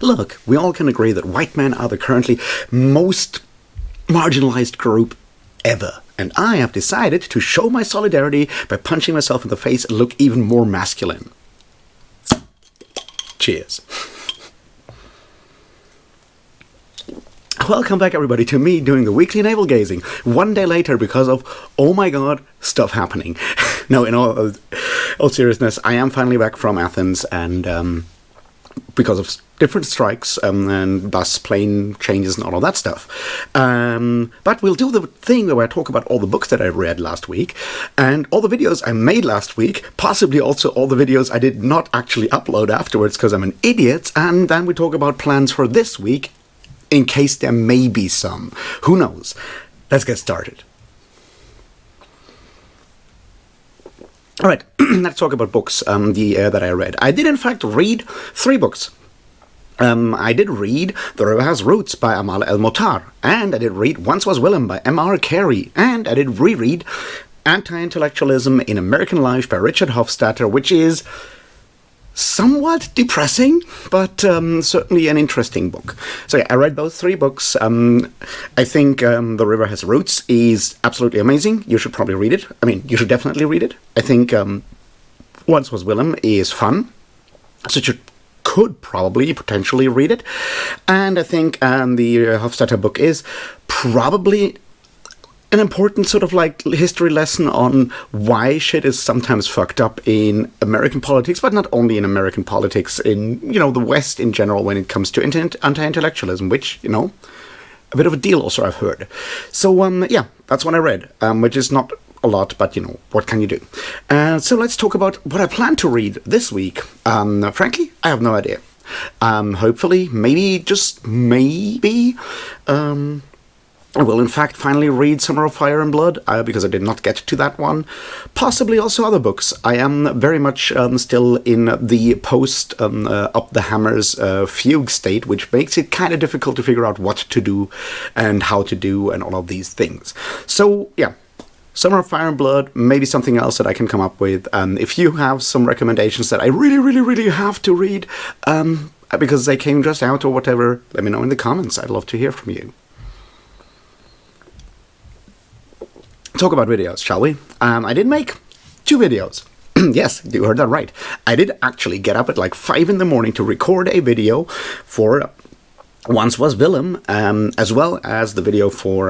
Look, we all can agree that white men are the currently most marginalized group ever. And I have decided to show my solidarity by punching myself in the face and look even more masculine. Cheers. Welcome back, everybody, to me doing the weekly navel-gazing. One day later because of, oh my god, stuff happening. No, in all seriousness, I am finally back from Athens, and because of different strikes and bus plane changes and all of that stuff. But we'll do the thing where I talk about all the books that I read last week and all the videos I made last week, possibly also all the videos I did not actually upload afterwards because I'm an idiot, and then we talk about plans for this week in case there may be some. Who knows? Let's get started. All right, let's talk about books that I read. I did, in fact, read 3 books. I did read The River Has Roots by Amal El-Mohtar, and I did read Once Was Willem by M.R. Carey, and I did reread Anti-Intellectualism in American Life by Richard Hofstadter, which is somewhat depressing, but certainly an interesting book. So yeah, I read those 3 books. I think The River Has Roots is absolutely amazing. You should probably read it. I mean, you should definitely read it. I think Once Was Willem is fun, so you could probably potentially read it. And I think the Hofstadter book is probably an important sort of like history lesson on why shit is sometimes fucked up in American politics, but not only in American politics, in, you know, the West in general when it comes to anti-intellectualism, which, you know, a bit of a deal also I've heard. So, yeah, that's what I read, which is not a lot, but, you know, what can you do? So let's talk about what I plan to read this week. Frankly, I have no idea. Hopefully, maybe, just maybe, I will, in fact, finally read Summer of Fire and Blood, because I did not get to that one. Possibly also other books. I am very much still in the post Up the Hammer's fugue state, which makes it kind of difficult to figure out what to do and how to do and all of these things. So, yeah. Summer of Fire and Blood, maybe something else that I can come up with. If you have some recommendations that I really, really, really have to read, because they came just out or whatever, let me know in the comments. I'd love to hear from you. Talk about videos, shall we? I did make 2 videos. Yes, you heard that right. I did actually get up at like 5 in the morning to record a video for Once Was Willem, as well as the video for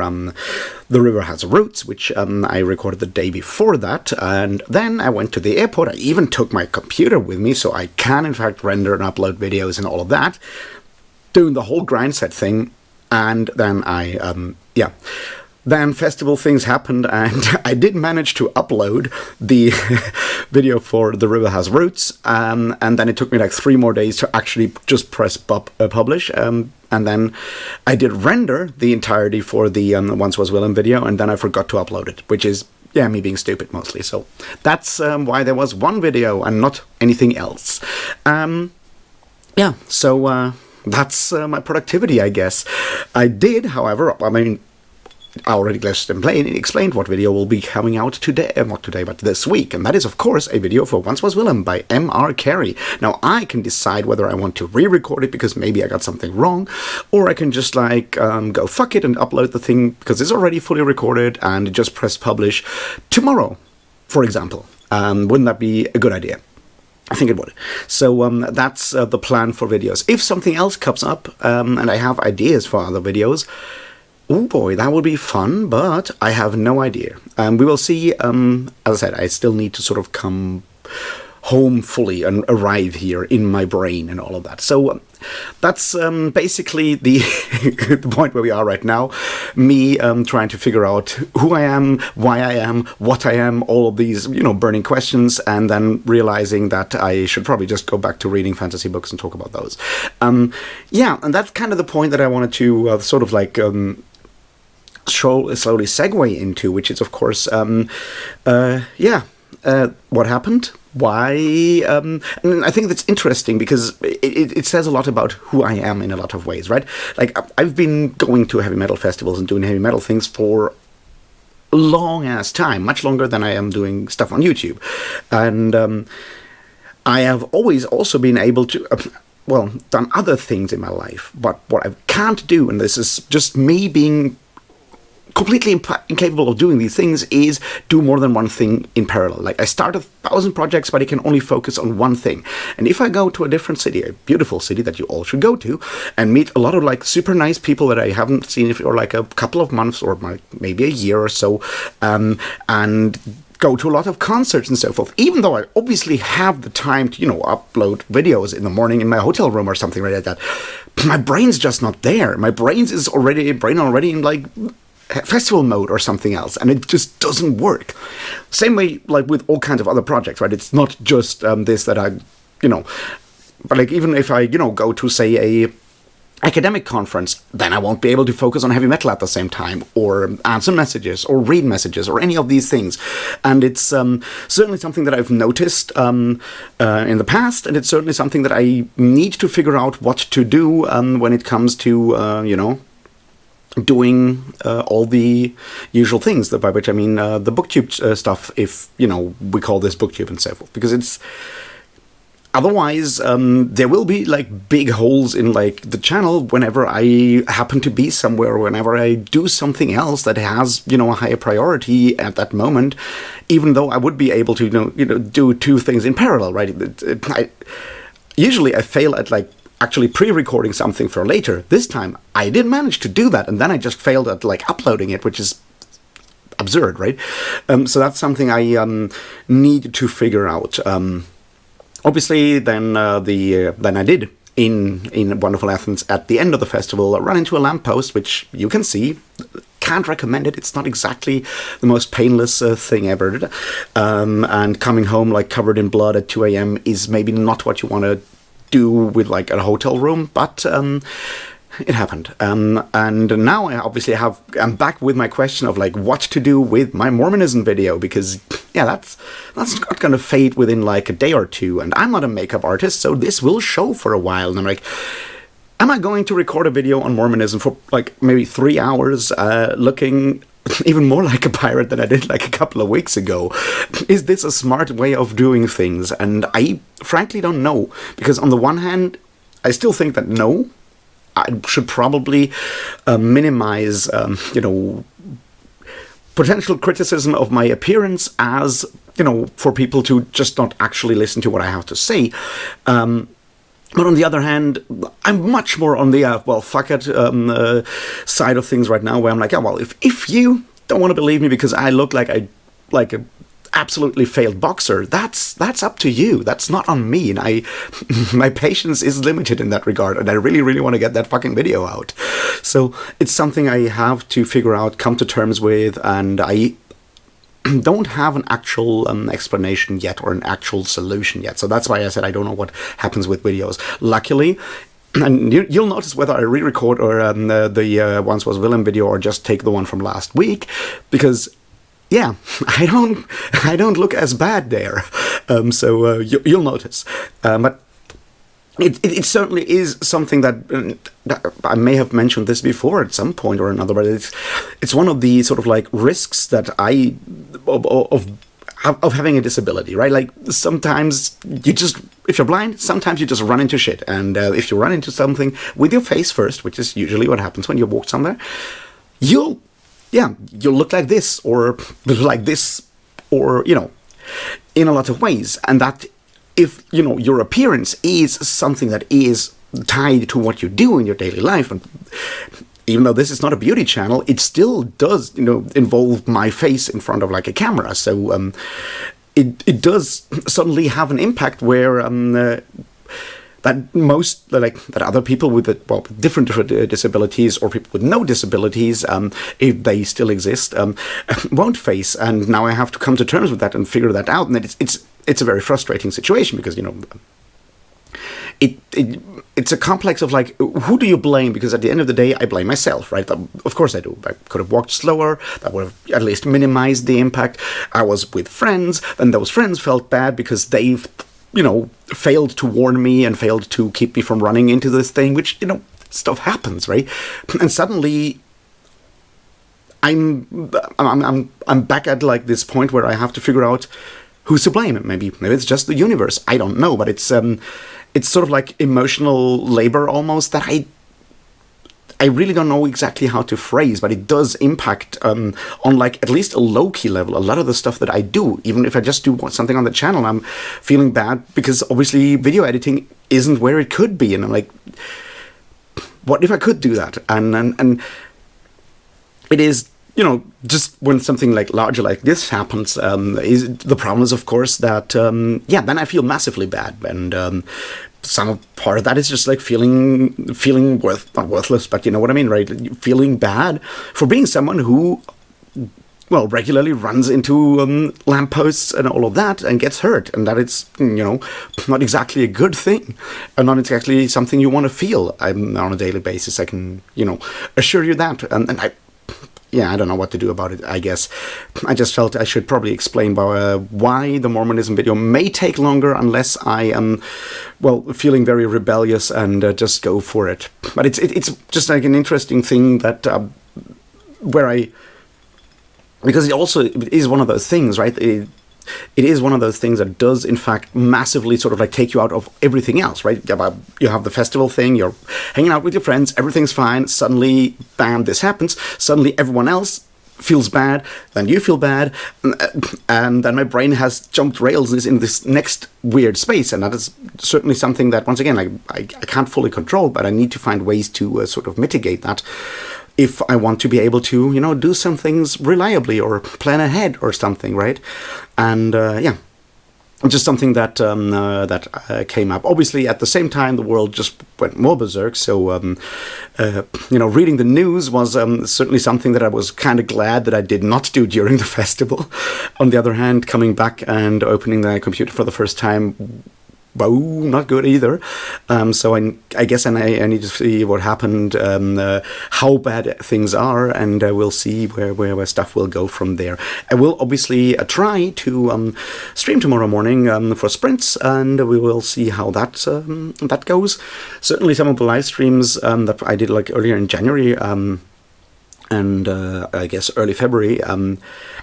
The River Has Roots, which I recorded the day before that. And then I went to the airport. I even took my computer with me, so I can, in fact, render and upload videos and all of that, doing the whole grind set thing. And then Then festival things happened, and I did manage to upload the video for The River Has Roots, and then it took me like 3 more days to actually just press publish, and then I did render the entirety for the Once Was Willem video, and then I forgot to upload it, which is, yeah, me being stupid mostly. So that's why there was 1 video and not anything else. Yeah, so that's my productivity, I guess. I did, however, I mean, I already explained what video will be coming out today, not today, but this week, and that is, of course, a video for Once Was Willem by M.R. Carey. Now, I can decide whether I want to re-record it because maybe I got something wrong, or I can just, like, go fuck it and upload the thing because it's already fully recorded and just press publish tomorrow, for example. Wouldn't that be a good idea? I think it would. So that's the plan for videos. If something else comes up, and I have ideas for other videos, oh boy, that would be fun, but I have no idea. We will see. As I said, I still need to sort of come home fully and arrive here in my brain and all of that. So that's basically the, the point where we are right now. Me trying to figure out who I am, why I am, what I am, all of these, you know, burning questions, and then realizing that I should probably just go back to reading fantasy books and talk about those. Yeah, and that's kind of the point that I wanted to sort of like slowly segue into, which is, of course, what happened? Why? And I think that's interesting because it says a lot about who I am in a lot of ways, right? Like, I've been going to heavy metal festivals and doing heavy metal things for a long-ass time, much longer than I am doing stuff on YouTube. And I have always also been able to... well, done other things in my life, but what I can't do, and this is just me being completely incapable of doing these things, is do more than one thing in parallel. Like, I start 1,000 projects, but I can only focus on one thing. And if I go to a different city, a beautiful city that you all should go to, and meet a lot of like super nice people that I haven't seen for like a couple of months or maybe a year or so, and go to a lot of concerts and so forth, even though I obviously have the time to, upload videos in the morning in my hotel room or something like that, my brain's just not there. My brain is already in like festival mode or something else, and it just doesn't work. Same way like with all kinds of other projects, right? It's not just this that I, but like even if I, go to say a academic conference, then I won't be able to focus on heavy metal at the same time, or answer messages, or read messages, or any of these things. And it's certainly something that I've noticed in the past, and it's certainly something that I need to figure out what to do when it comes to, doing all the usual things, by which I mean the booktube stuff, if, we call this booktube and so forth, because it's... Otherwise, there will be like big holes in like the channel whenever I happen to be somewhere, whenever I do something else that has, a higher priority at that moment, even though I would be able to, do two things in parallel, right? Usually I fail at like actually pre-recording something for later. This time I did manage to do that, and then I just failed at like uploading it, which is absurd, right? So that's something I need to figure out. Obviously, then I did in Wonderful Athens at the end of the festival run into a lamppost, which you can see. Can't recommend it. It's not exactly the most painless thing ever. And coming home like covered in blood at 2 a.m. is maybe not what you want to do with like a hotel room, but it happened. And now I obviously I'm back with my question of like what to do with my Mormonism video, because that's not going to fade within like a day or two, and I'm not a makeup artist, so this will show for a while. And I'm like, am I going to record a video on Mormonism for like maybe 3 hours, looking even more like a pirate than I did like a couple of weeks ago? Is this a smart way of doing things? And I frankly don't know, because on the one hand, I still think that no, I should probably minimize, potential criticism of my appearance as, for people to just not actually listen to what I have to say. But on the other hand, I'm much more on the, fuck it side of things right now, where I'm like, if you don't want to believe me because I look like a absolutely failed boxer, that's up to you. That's not on me, and my patience is limited in that regard, and I really, really want to get that fucking video out. So it's something I have to figure out, come to terms with, and I don't have an actual explanation yet, or an actual solution yet. So that's why I said I don't know what happens with videos. Luckily, and you'll notice whether I re-record or the Once Was Villain video, or just take the one from last week, because I don't look as bad there. So you'll notice. But it certainly is something that I may have mentioned this before at some point or another, but it's one of the sort of like risks that of having a disability, right? Like sometimes if you're blind, sometimes you just run into shit. And if you run into something with your face first, which is usually what happens when you walk somewhere, you'll look like this, or like this, or, in a lot of ways. And that if, your appearance is something that is tied to what you do in your daily life, and even though this is not a beauty channel, it still does, involve my face in front of like a camera. So it does suddenly have an impact where that other people with different disabilities, or people with no disabilities, if they still exist, won't face. And now I have to come to terms with that and figure that out. And it's a very frustrating situation, because it's a complex of like, who do you blame? Because at the end of the day, I blame myself, right? Of course I do. I could have walked slower. That would have at least minimized the impact. I was with friends, and those friends felt bad because they've failed to warn me and failed to keep me from running into this thing, which, stuff happens, right? And suddenly I'm back at like this point where I have to figure out who's to blame. Maybe it's just the universe. I don't know, but it's it's sort of like emotional labor almost that I really don't know exactly how to phrase, but it does impact on like at least a low-key level a lot of the stuff that I do. Even if I just do something on the channel, I'm feeling bad because obviously video editing isn't where it could be, and I'm like, what if I could do that? And it is, you know, just when something like larger like this happens, is the problem is of course that then I feel massively bad, and some part of that is just like feeling not worthless, but you know what I mean, right? Feeling bad for being someone who, well, regularly runs into lampposts and all of that and gets hurt, and that it's, you know, not exactly a good thing, and not exactly something you want to feel on a daily basis. I can, you know, assure you that, and I don't know what to do about it, I guess. I just felt I should probably explain why the Mormonism video may take longer unless I am, well, feeling very rebellious and just go for it. But it's just like an interesting thing that, because it is one of those things, right? It is one of those things that does, in fact, massively sort of like take you out of everything else, right? You have the festival thing, you're hanging out with your friends, everything's fine, suddenly, bam, this happens, suddenly everyone else feels bad, then you feel bad, and then my brain has jumped rails in this next weird space, and that is certainly something that, once again, I can't fully control, but I need to find ways to sort of mitigate that if I want to be able to, you know, do some things reliably or plan ahead or something, right? And just something that came up. Obviously, at the same time, the world just went more berserk. So, you know, reading the news was certainly something that I was kind of glad that I did not do during the festival. On the other hand, coming back and opening the computer for the first time, whoa, not good either. So I guess I need to see what happened, how bad things are, and we'll see where stuff will go from there. I will obviously try to stream tomorrow morning for sprints, and we will see how that goes. Certainly some of the live streams that I did like earlier in January, and I guess early February,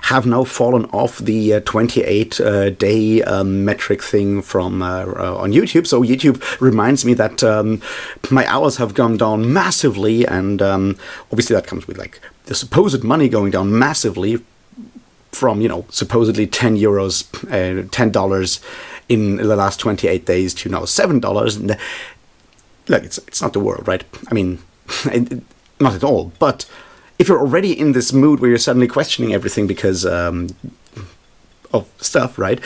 have now fallen off the 28-day metric thing from on YouTube. So YouTube reminds me that my hours have gone down massively, and obviously that comes with like the supposed money going down massively from, you know, supposedly €10, $10 in the last 28 days to now $7. And look, it's not the world, right? I mean, not at all, but if you're already in this mood where you're suddenly questioning everything because of stuff, right?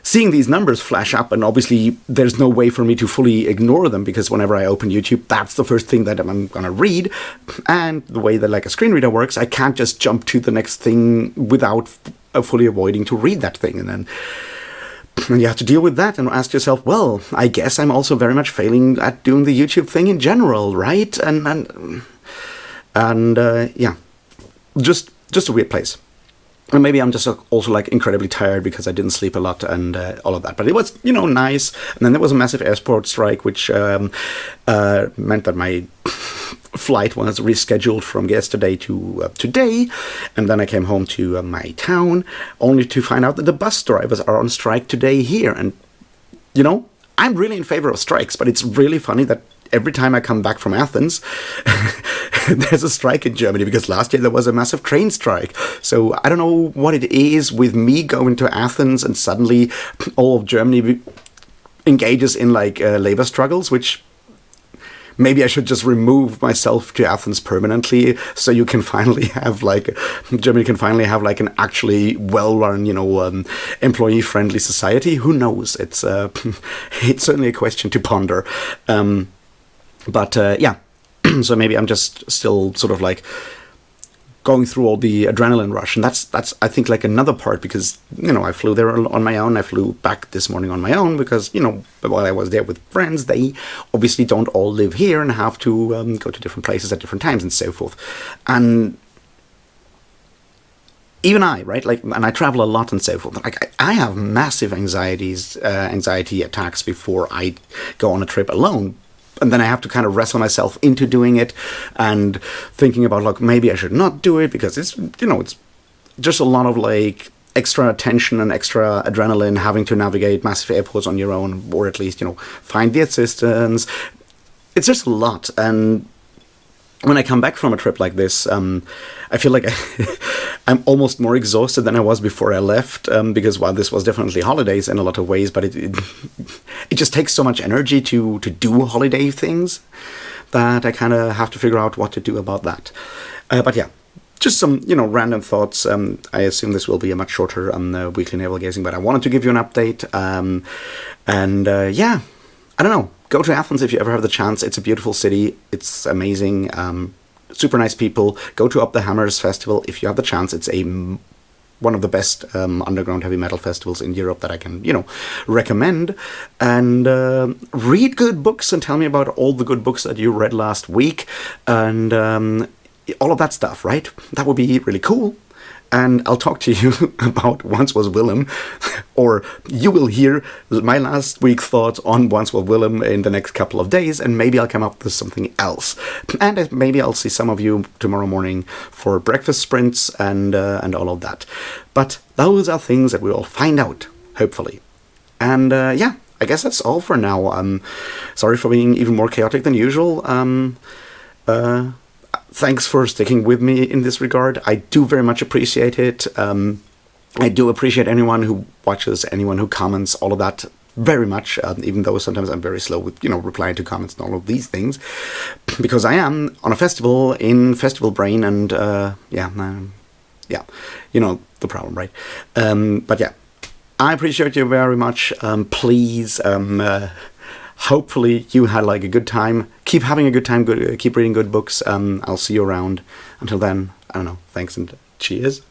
Seeing these numbers flash up, and obviously there's no way for me to fully ignore them because whenever I open YouTube, that's the first thing that I'm going to read. And the way that like a screen reader works, I can't just jump to the next thing without fully avoiding to read that thing. And then you have to deal with that and ask yourself, well, I guess I'm also very much failing at doing the YouTube thing in general, right? And yeah, just a weird place. And maybe I'm just also like incredibly tired because I didn't sleep a lot and all of that. But it was, you know, nice. And then there was a massive airport strike, which meant that my flight was rescheduled from yesterday to today. And then I came home to my town, only to find out that the bus drivers are on strike today here. And, you know, I'm really in favor of strikes, but it's really funny that every time I come back from Athens, there's a strike in Germany, because last year there was a massive train strike. So I don't know what it is with me going to Athens and suddenly all of Germany engages in like labor struggles, which maybe I should just remove myself to Athens permanently, so you can finally have like, Germany can finally have like an actually well-run, you know, employee-friendly society. Who knows? It's it's certainly a question to ponder. But yeah, so maybe I'm just still sort of like going through all the adrenaline rush, and that's I think like another part, because, you know, I flew there on my own. I flew back this morning on my own because, you know, while I was there with friends, they obviously don't all live here and have to go to different places at different times and so forth. And even I, right, like, and I travel a lot and so forth. Like, I have massive anxiety attacks before I go on a trip alone. And then I have to kind of wrestle myself into doing it and thinking about, like, maybe I should not do it because it's, you know, it's just a lot of, like, extra tension and extra adrenaline having to navigate massive airports on your own, or at least, find the assistance. It's just a lot. And when I come back from a trip like this, I feel like I'm almost more exhausted than I was before I left, because while this was definitely holidays in a lot of ways, but it just takes so much energy to do holiday things that I kind of have to figure out what to do about that. But yeah, just some, random thoughts. I assume this will be a much shorter weekly navel-gazing, but I wanted to give you an update. Yeah, I don't know. Go to Athens if you ever have the chance. It's a beautiful city. It's amazing. Super nice people. Go to Up the Hammers Festival if you have the chance. It's one of the best underground heavy metal festivals in Europe that I can, recommend. And read good books and tell me about all the good books that you read last week. And all of that stuff, right? That would be really cool. And I'll talk to you about Once Was Willem, or you will hear my last week's thoughts on Once Was Willem in the next couple of days, and maybe I'll come up with something else. And maybe I'll see some of you tomorrow morning for breakfast sprints and all of that. But those are things that we'll find out, hopefully. And yeah, I guess that's all for now. Sorry for being even more chaotic than usual. Thanks for sticking with me in this regard. I do very much appreciate it. I do appreciate anyone who watches, anyone who comments, all of that very much, even though sometimes I'm very slow with, replying to comments and all of these things, because I am on a festival in Festival Brain, and yeah, you know the problem, right? But yeah, I appreciate you very much. Please, hopefully you had like a good time. Keep having a good time. Keep reading good books. I'll see you around. Until then, I don't know. Thanks and cheers.